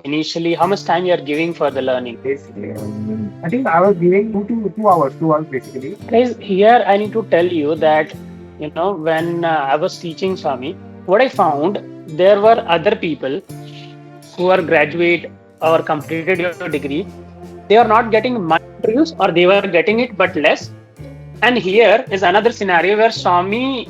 initially? How much time you are giving for the learning? Basically, I think I was giving 2 to 2 hours, 2 hours basically. Guys, here I need to tell you that, when I was teaching Swami, what I found, there were other people who are graduate or completed your degree. They are not getting much interviews, or they were getting it but less. And here is another scenario where Swami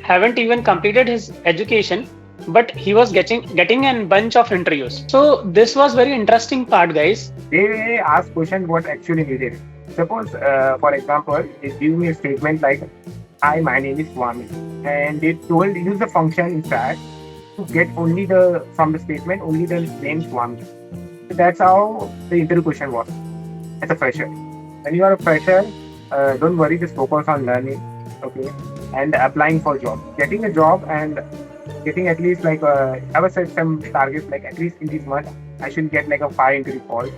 haven't even completed his education, but he was getting a bunch of interviews. So this was very interesting part, guys. They ask question what actually needed. Suppose, for example, they give me a statement like, "Hi, my name is Swami," and they told use the function in fact to get only the from the statement only the name Swami. So that's how the interview question was as a fresher. When you are a fresher, don't worry, just focus on learning, okay, and applying for job, getting a job, and getting at least like I was set some targets like at least in this month I should get like a 5 interview calls,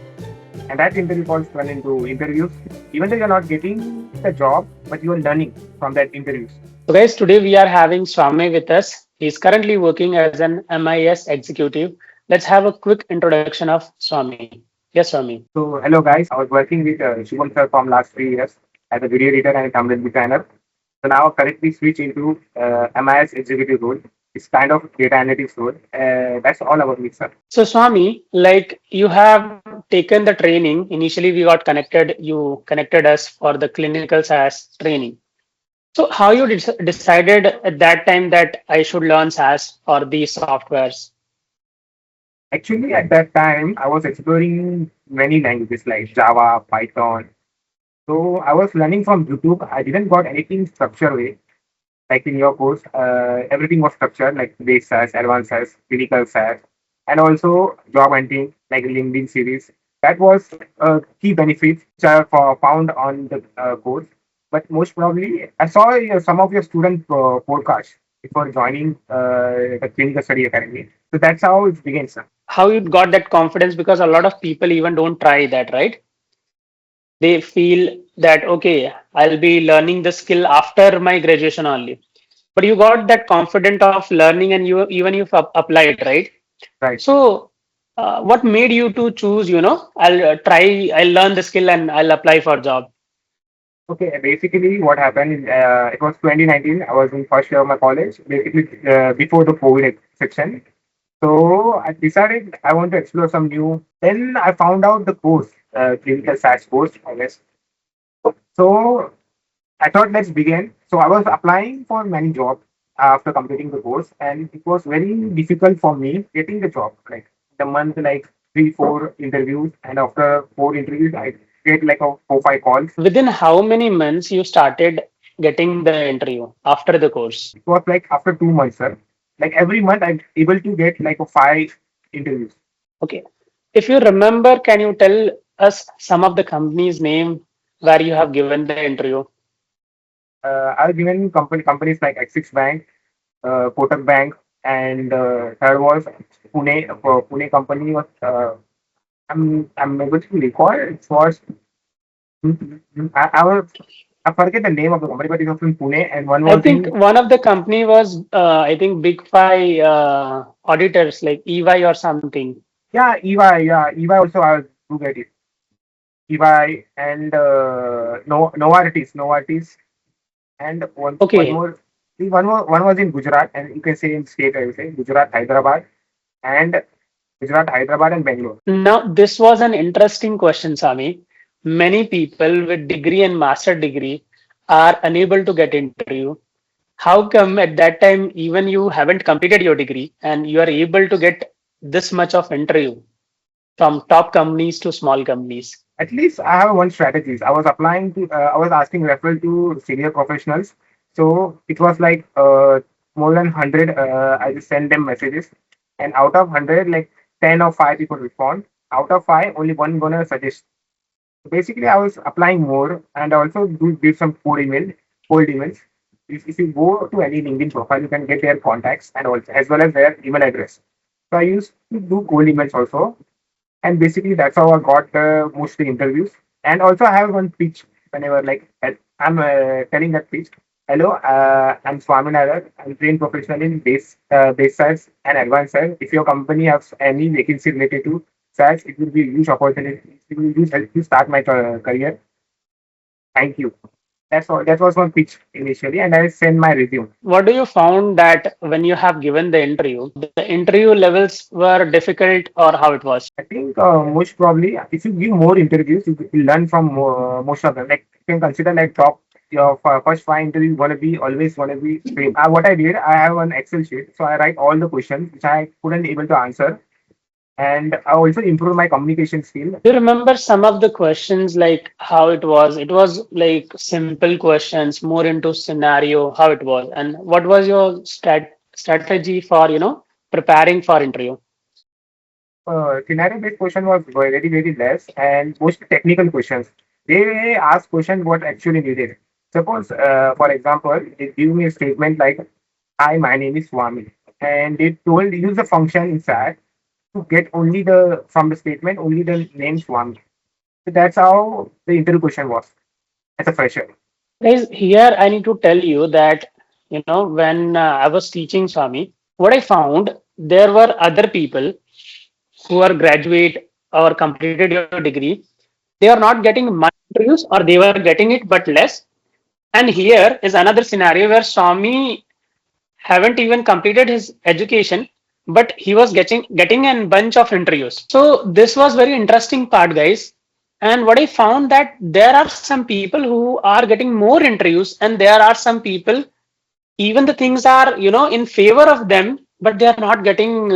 and that interview calls turn into interviews. Even though you're not getting the job, but you're learning from that interviews. So guys, today we are having Swami with us. He's currently working as an MIS executive. Let's have a quick introduction of Swami. Yes, Swami. So hello guys, I was working with Shubham sir from last 3 years as a video editor and a thumbnail designer. So now currently switch into MIS executive role. It's kind of data analytics role. That's all about me, sir. So Swami, like you have taken the training. Initially, we got connected. You connected us for the clinical SaaS training. So how you decided at that time that I should learn SaaS or these softwares? Actually, at that time, I was exploring many languages like Java, Python. So I was learning from YouTube. I didn't got anything structured way. Like in your course, everything was structured like base SaaS, advanced SaaS, clinical SaaS, and also job hunting like LinkedIn series. That was key benefits which I found on the course. But most probably, I saw some of your student podcasts before joining the Clinical Study Academy. So that's how it began, sir. How you got that confidence? Because a lot of people even don't try that, right? They feel that, okay, I'll be learning the skill after my graduation only. But you got that confident of learning, and you've applied, right? Right. So, what made you to choose, I'll learn the skill and I'll apply for job. Okay, basically what happened is it was 2019. I was in first year of my college, basically before the COVID section. So I decided I want to explore some new. Then I found out the course, clinical SaaS course, I guess. So I thought let's begin. So I was applying for many jobs after completing the course, and it was very difficult for me getting the job. Like the month, like 3, 4 interviews, and after 4 interviews, I get like a 4, 5 calls. Within how many months you started getting the interview after the course? It was like after 2 months, sir. Like every month, I'm able to get like a 5 interviews. Okay. If you remember, can you tell us some of the company's name where you have given the interview? I've given companies like Axis Bank, Kotak Bank, and third was Pune company was. I'm able to recall it was. I forget the name of the company, but it was in Pune, and one I was think in. one of the company was, I think Big Five auditors like EY or something. Yeah, EY. Yeah, EY also I do get it. EY and no Novartis, and one Okay. more. One was in Gujarat, and you can say in state I will say Gujarat, Hyderabad, and Gujarat, Hyderabad, and Bangalore. Now, this was an interesting question, Sami. Many people with degree and master degree are unable to get interview. How come at that time, even you haven't completed your degree and you are able to get this much of interview from top companies to small companies? At least I have one strategy. I was applying to, I was asking referral to senior professionals. So it was like more than 100. I just send them messages, and out of 100, like 10 or 5 people respond. Out of 5, only one gonna suggest. So basically, I was applying more, and also do give some cold emails. If you go to any LinkedIn profile, you can get their contacts and also as well as their email address. So I used to do cold emails also, and basically that's how I got mostly interviews. And also I have one pitch whenever like I'm telling that pitch Hello, I'm Swaminathan. I'm trained professional in base size and advanced size. If your company has any vacancy related to size, it will be a huge opportunity. It will use help to start my career. Thank you. That's all. That was one pitch initially, and I sent my resume. What do you found that when you have given the interview levels were difficult or how it was? I think most probably, if you give more interviews, you will learn from most of them. Like you can consider like top your first five interviews gonna be always gonna be same. What I did, I have an Excel sheet, so I write all the questions which I couldn't able to answer, and I also improve my communication skill. Do you remember some of the questions like how it was? It was like simple questions, more into scenario, how it was, and what was your strategy for, preparing for interview? Scenario-based question was very less, and most technical questions. They ask questions what actually needed. Suppose, for example, they give me a statement like, "Hi, my name is Swami," and they told use the function inside to get only the from the statement only the name Swami. So that's how the interview question was as a fresher. Guys, here I need to tell you that, when I was teaching Swami, what I found, there were other people who are graduate or completed your degree. They are not getting much interviews or they were getting it but less. And here is another scenario where Swami haven't even completed his education, but he was getting a bunch of interviews. So this was very interesting part, guys. And what I found that there are some people who are getting more interviews, and there are some people even the things are in favor of them, but they are not getting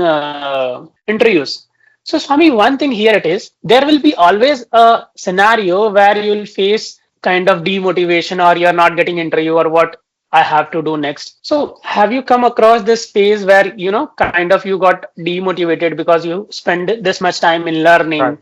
interviews. So Swami, one thing here it is, there will be always a scenario where you will face kind of demotivation or you're not getting interview or what I have to do next. So have you come across this space where kind of you got demotivated because you spend this much time in learning, Right,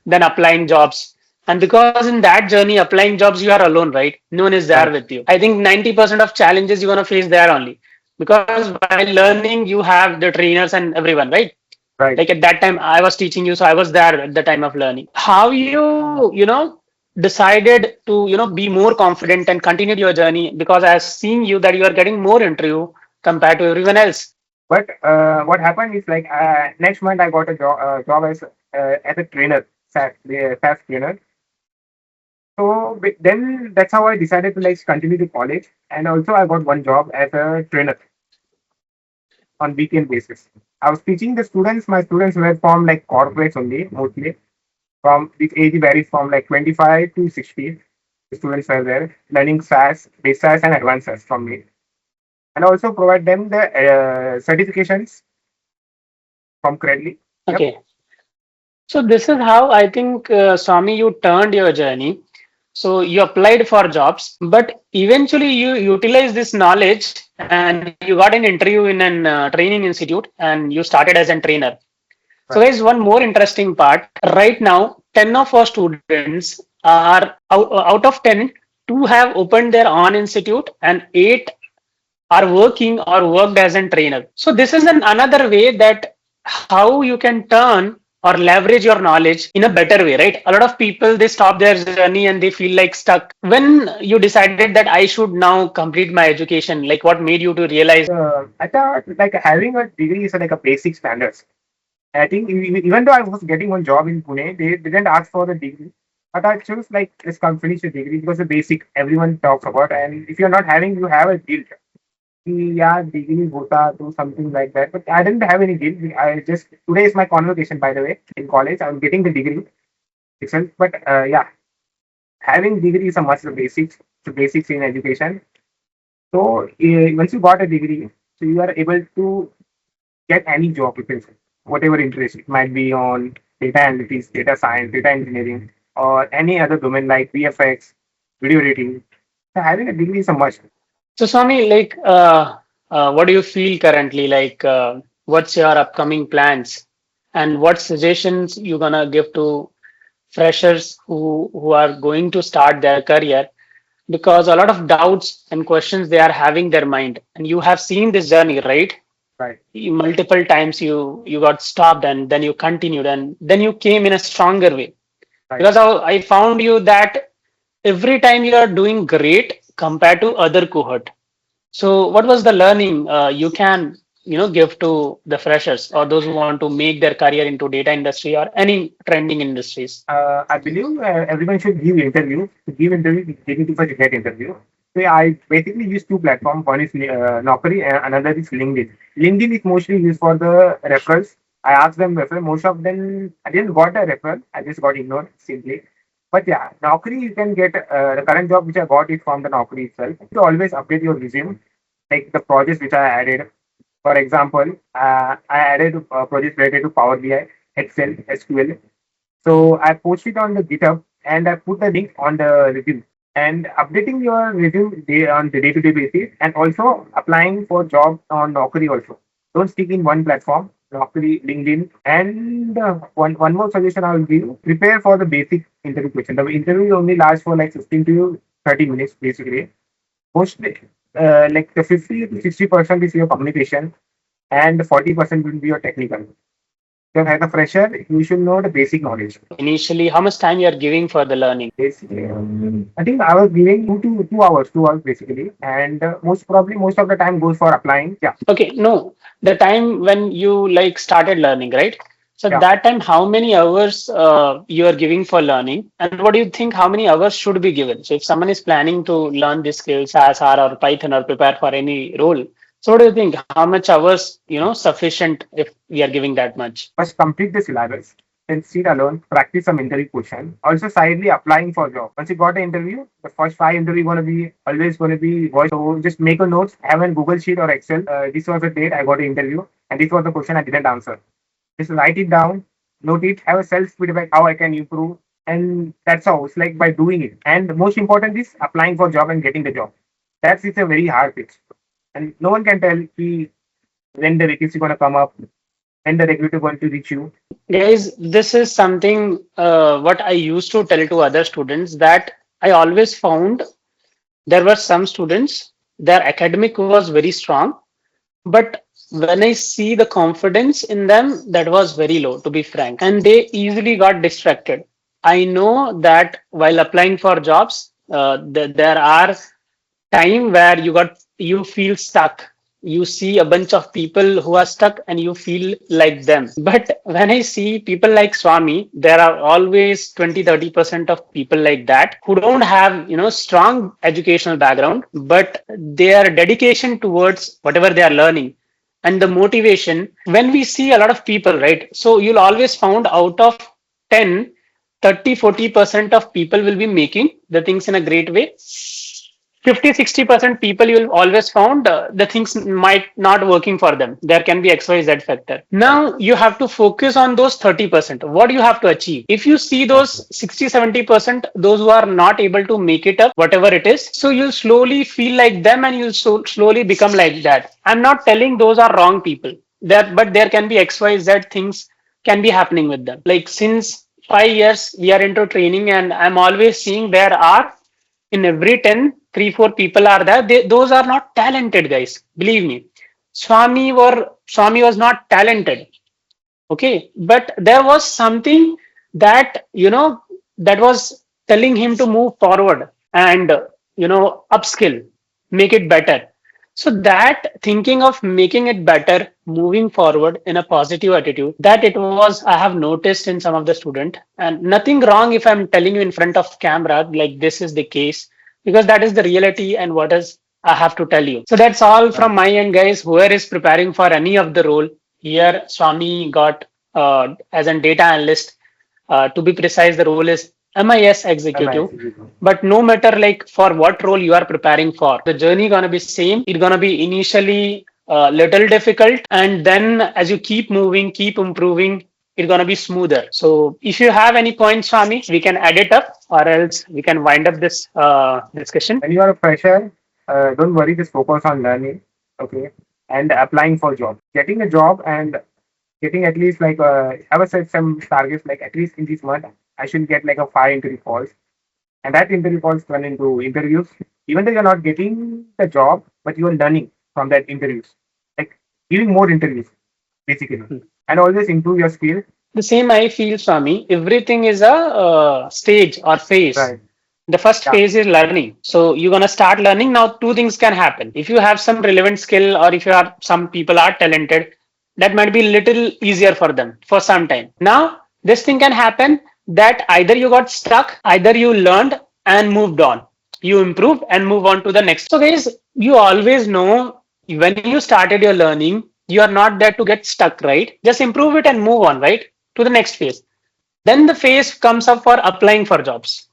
then applying jobs? And because in that journey, applying jobs, you are alone, right? No one is there right, with you. I think 90% of challenges you're going to face there only. Because while learning, you have the trainers and everyone, right? Like right. at that time, I was teaching you, so I was there at the time of learning. How you decided to, be more confident and continued your journey? Because I have seen you that you are getting more interview compared to everyone else. But what happened is like next month I got a job as a trainer, SAS trainer. So then that's how I decided to like continue to college, and also I got one job as a trainer on weekend basis. I was teaching the students. My students were from like corporates only, mostly. From this age varies from like 25 to 60. The students were there learning SAS, base SAS, and advanced SAS from me, and also provide them the certifications from Credly. Yep. Okay. So this is how I think, Swami, you turned your journey. So you applied for jobs, but eventually you utilized this knowledge and you got an interview in an training institute and you started as a trainer. So Right. guys, one more interesting part. Right now, 10 of our students are out of 10, two have opened their own institute and eight are working or worked as a trainer. So this is another way that how you can turn or leverage your knowledge in a better way, right? A lot of people, they stop their journey and they feel like stuck. When you decided that I should now complete my education, like what made you to realize? I thought like having a degree is like a basic standards. I think even though I was getting one job in Pune, they didn't ask for the degree. But I chose like let's come finish the degree because the basic everyone talks about. And if you're not having, you have a guilt. Yeah, degree hota to something like that. But I didn't have any guilt. I just today is my convocation by the way in college. I'm getting the degree itself. But yeah, having degree is a must. The basics, the basics in education. So once you got a degree, so you are able to get any job you can say, whatever interest it might be on data analytics, data science, data engineering, or any other domain like VFX, video editing. So having a degree is a must. So Swami, like, what do you feel currently? Like, what's your upcoming plans, and what suggestions you gonna give to freshers who are going to start their career? Because a lot of doubts and questions they are having their mind, and you have seen this journey, right? Right, Multiple times you got stopped and then you continued and then you came in a stronger way. right, Because I found you that every time you are doing great compared to other cohort. So, what was the learning you can give to the freshers or those who want to make their career into data industry or any trending industries? I believe everyone should give interview. To give interview, they need to first get interview. So yeah, I basically use two platforms. One is Naukri and another is LinkedIn. LinkedIn is mostly used for the referrals. I asked them referral. Most of them, I didn't got a referral. I just got ignored simply. But yeah, Naukri you can get the current job which I got is from the Naukri itself. You always update your resume, like the projects which I added. For example, I added projects related to Power BI, Excel, SQL. So I post it on the GitHub and I put the link on the review. And updating your review on the day-to-day basis, and also applying for job on Naukri also. Don't stick in one platform, Naukri, LinkedIn. And one more suggestion I will give: prepare for the basic interview question. The interview only lasts for like 15 to 30 minutes basically. Mostly, like the 50 to 60% is your communication, and 40% will be your technical. So as a fresher, you should know the basic knowledge. Initially, how much time you are giving for the learning? Basically, I think I was giving 2 hours basically, and most of the time goes for applying. Yeah, Okay, no, the time when you like started learning, right? So yeah. that time, how many hours you are giving for learning, and what do you think? How many hours should be given? So if someone is planning to learn these skills, as R or Python, or prepare for any role, so what do you think? How much hours sufficient if we are giving that much? First, complete the syllabus. Then sit alone, practice some interview question. Also, sidely applying for job. Once you got an interview, the first 5 interview gonna be always gonna be voice. So just make a notes, have a Google sheet or Excel. This was the date I got an interview, and this was the question I didn't answer. Just write it down, note it, have a self feedback how I can improve, and that's how it's like by doing it. And the most important is applying for job and getting the job. That's it's a very hard fix, and no one can tell when the vacancy gonna come up, when the regulator going to reach you. Guys, this is something what I used to tell to other students that I always found there were some students, their academic was very strong, but when I see the confidence in them, that was very low, to be frank, and they easily got distracted. I know that while applying for jobs, there are time where you feel stuck. You see a bunch of people who are stuck and you feel like them. But when I see people like Swami, there are always 20-30% of people like that who don't have strong educational background, but their dedication towards whatever they are learning and the motivation. When we see a lot of people, right, so you'll always found out of 10, 30-40% of people will be making the things in a great way. 50-60% people you'll always found the things might not working for them. There can be XYZ factor. Right. Now you have to focus on those 30%. What you have to achieve? If you see those 60-70%, those who are not able to make it up, whatever it is, so you'll slowly feel like them and you'll slowly become like that. I'm not telling those are wrong people. That, but there can be XYZ things can be happening with them. Like since 5 years we are into training, and I'm always seeing there are in every 10, 3-4 people are there. Those are not talented guys. Believe me. Swami was not talented. Okay. But there was something that, that was telling him to move forward and, upskill, make it better. So that thinking of making it better, moving forward in a positive attitude, that it was I have noticed in some of the student, and nothing wrong if I'm telling you in front of camera like this is the case, because that is the reality and what is I have to tell you. So that's all Right. from my end, guys. Whoever is preparing for any of the role here, Swami got as a data analyst. To be precise, the role is MIS executive. Nice. But no matter like for what role you are preparing for, the journey gonna be same. It's gonna be initially little difficult, and then as you keep moving, keep improving, it's gonna be smoother. So if you have any points, Swami, we can add it up, or else we can wind up this discussion. When you are a fresher, don't worry, just focus on learning, okay, and applying for job. Getting a job and getting at least like I was set some targets like at least in this month I should get like a 5 interview calls, and that interview calls turn into interviews. Even though you're not getting the job, but you are learning from that interviews, like giving more interviews basically, and always improve your skill. The same I feel, Swami. Everything is a stage or phase. Right. The first Yeah. phase is learning. So you're gonna start learning. Now two things can happen. If you have some relevant skill, or if you are some people are talented, that might be little easier for them for some time. Now this thing can happen that either you got stuck, either you learned and moved on. You improved and move on to the next. So guys, you always know when you started your learning, you are not there to get stuck, right? Just improve it and move on, right? To the next phase. Then the phase comes up for applying for jobs.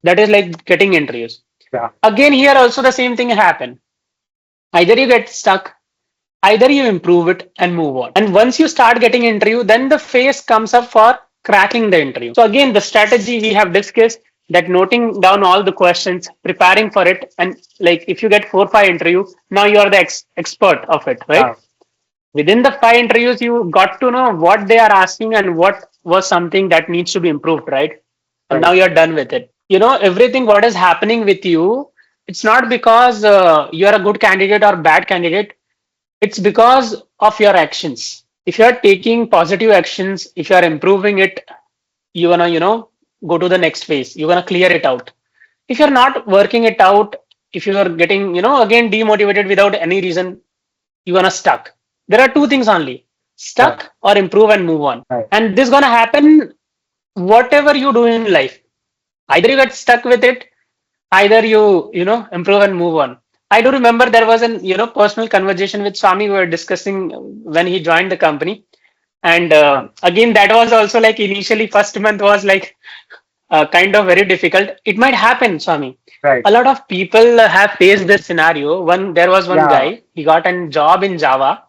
That is like getting interviews. Yeah. Again, here also the same thing happen. Either you get stuck, either you improve it and move on. And once you start getting interview, then the phase comes up for cracking the interview. So again, the strategy we have discussed, that noting down all the questions, preparing for it, and like if you get 4 5 interview, now you are the expert of it, right? Yeah. Within the 5 interviews, you got to know what they are asking and what was something that needs to be improved, right? And now Right. you're done with it. You know, everything what is happening with you, it's not because you're a good candidate or bad candidate. It's because of your actions. If you're taking positive actions, if you're improving it, you're gonna, go to the next phase. You're gonna clear it out. If you're not working it out, if you're getting, again demotivated without any reason, you're gonna stuck. There are two things only: Right. stuck or improve and move on. Right. And this gonna happen whatever you do in life. Either you get stuck with it, either you improve and move on. I do remember there was an personal conversation with Swami. We were discussing when he joined the company, and Right. again that was also like initially first month was like kind of very difficult. It might happen, Swami. Right. A lot of people have faced this scenario. There was one Yeah. guy, he got a job in Java.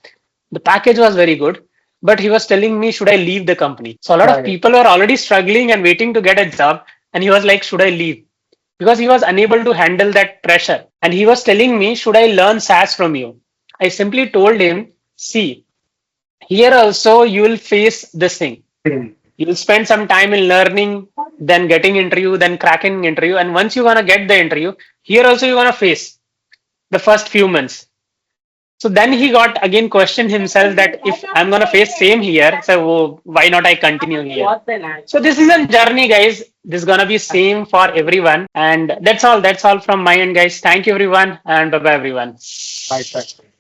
The package was very good, but he was telling me, should I leave the company? So a lot of Right. people were already struggling and waiting to get a job, and he was like, should I leave? Because he was unable to handle that pressure. And he was telling me, should I learn SaaS from you? I simply told him, see, here also you will face this thing. Same. You'll spend some time in learning, then getting interview, then cracking interview. And once you're gonna get the interview, here also you're gonna face the first few months. So then he got again questioned himself that if I'm gonna face same here, so why not I continue here? So this is a journey, guys. This is gonna be same for everyone, and that's all. That's all from my end, guys. Thank you, everyone, and bye bye, everyone. Right. Right.